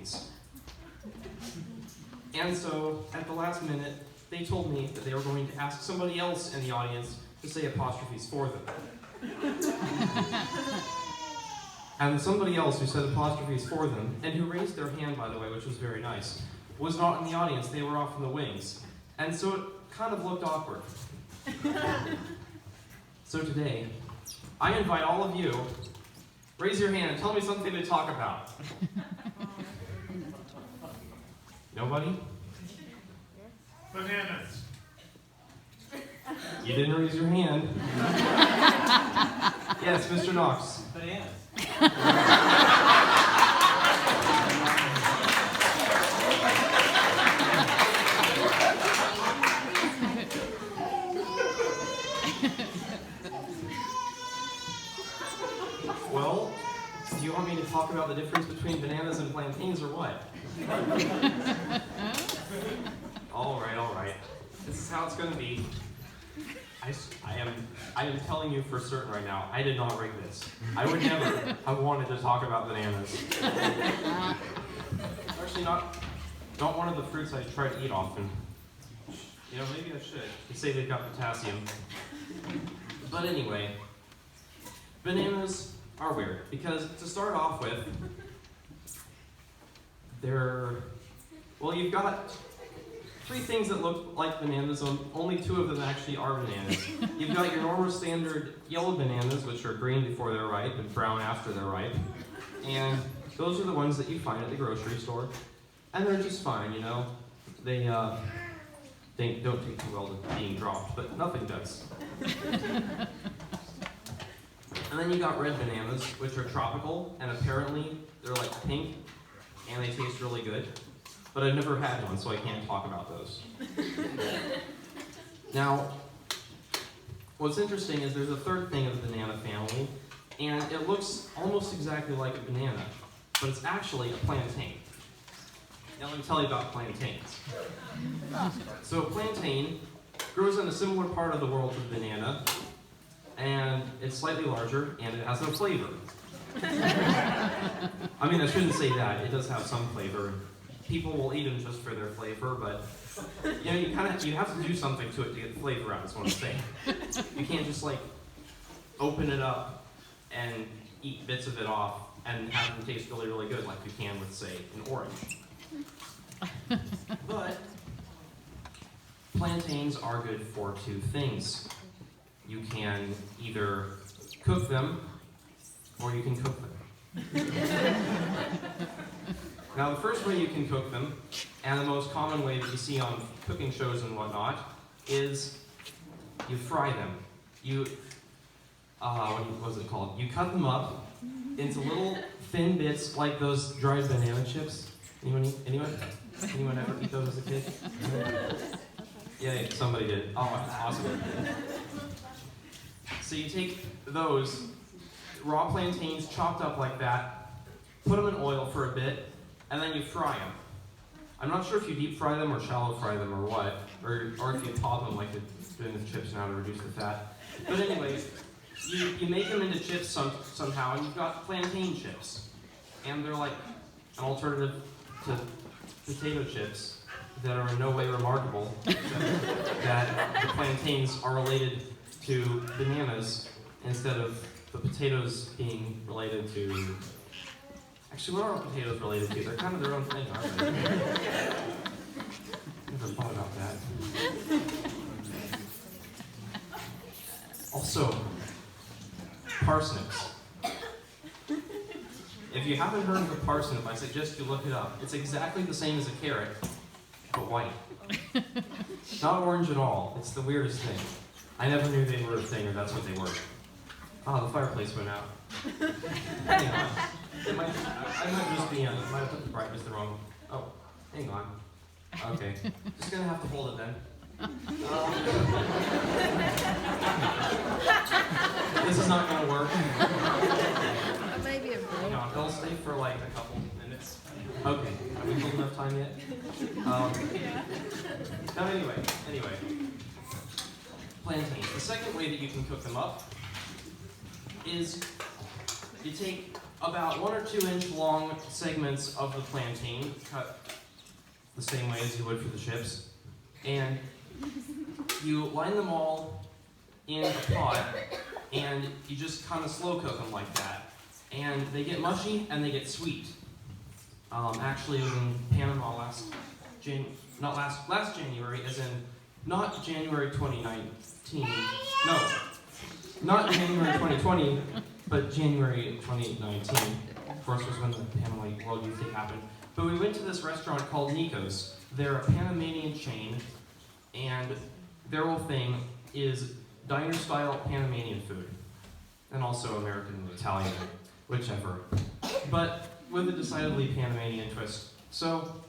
plantains. And so, at the last minute, they told me that they were going to ask somebody else in the audience to say apostrophes for them. And somebody else who said apostrophes for them, and who raised their hand, by the way, which was very nice, was not in the audience. They were off in the wings. And so it kind of looked awkward. So today, I invite all of you, raise your hand and tell me something to talk about. Nobody? Bananas. You didn't raise your hand. Yes, Mr. Knox. Bananas. Well, do you want me to talk about the difference between bananas and plantains or what? All right. This is how it's going to be. I am telling you for certain right now, I did not rig this. I would never have wanted to talk about bananas. Actually, not one of the fruits I try to eat often. You know, maybe I should. They say they've got potassium. But anyway, bananas are weird because to start off with, you've got 3 things that look like bananas, only 2 of them actually are bananas. You've got your normal standard yellow bananas, which are green before they're ripe and brown after they're ripe. And those are the ones that you find at the grocery store. And they're just fine, you know. They don't take too well to being dropped, but nothing does. And then you got red bananas, which are tropical, and apparently they're like pink, and they taste really good. But I've never had one, so I can't talk about those. Now, what's interesting is there's a third thing of the banana family, and it looks almost exactly like a banana, but it's actually a plantain. Now let me tell you about plantains. So a plantain grows in a similar part of the world to the banana, and it's slightly larger, and it has no flavor. I mean, I shouldn't say that. It does have some flavor. People will eat them just for their flavor, but you know, you have to do something to it to get the flavor out, is what I'm saying. You can't just like open it up and eat bits of it off and have them taste really, really good like you can with, say, an orange. But plantains are good for 2 things. You can either cook them or you can cook them. Now, the first way you can cook them, and the most common way that you see on cooking shows and whatnot, is you fry them. What is it called? You cut them up into little thin bits like those dried banana chips. Anyone ever eat those as a kid? Yeah, somebody did. Oh, that's awesome. So you take those raw plantains chopped up like that, put them in oil for a bit, and then you fry them. I'm not sure if you deep fry them or shallow fry them or what, or if you pop them like you're doing with chips now to reduce the fat. But anyways, you make them into chips somehow, and you've got plantain chips. And they're like an alternative to potato chips that are in no way remarkable, that the plantains are related to bananas instead of the potatoes being related to... Actually, what are potatoes related to? They're kind of their own thing, aren't they? Never thought about that. Also, parsnips. If you haven't heard of a parsnip, I suggest you look it up. It's exactly the same as a carrot, but white. Not orange at all. It's the weirdest thing. I never knew they were a thing, or that's what they were. Ah, the fireplace went out. Hang on. I might just be, I might have put the brightness the wrong. Oh, hang on. Okay. Just gonna have to hold it then. This is not gonna work. Maybe a break. Hang on, it'll stay for like a couple minutes. Okay, have we pulled enough time yet? No, anyway. Plantains. The second way that you can cook them up is you take about 1 or 2 inch long segments of the plantain, cut the same way as you would for the chips, and you line them all in a pot, and you just kind of slow cook them like that. And they get mushy and they get sweet. Actually, it was in Panama last January, as in not January 2019. No, not January 2020, but January 2019. Of course, was when the Panama World Youth Day happened. But we went to this restaurant called Nico's. They're a Panamanian chain, and their whole thing is diner-style Panamanian food, and also American and Italian, whichever, but with a decidedly Panamanian twist. So,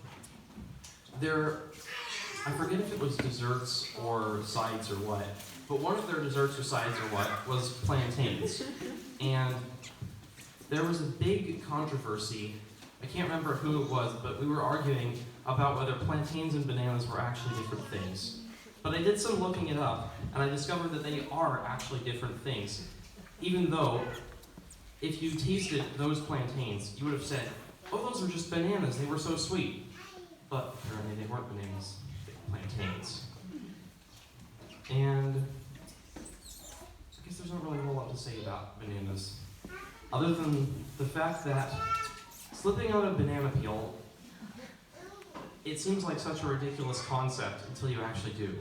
I forget if it was desserts or sides or what, but one of their desserts or sides or what was plantains. And there was a big controversy, I can't remember who it was, but we were arguing about whether plantains and bananas were actually different things. But I did some looking it up, and I discovered that they are actually different things. Even though, if you tasted those plantains, you would have said, oh, those are just bananas, they were so sweet. But apparently they weren't bananas, they were plantains. And I guess there's not really a whole lot to say about bananas, other than the fact that slipping out a banana peel, it seems like such a ridiculous concept until you actually do.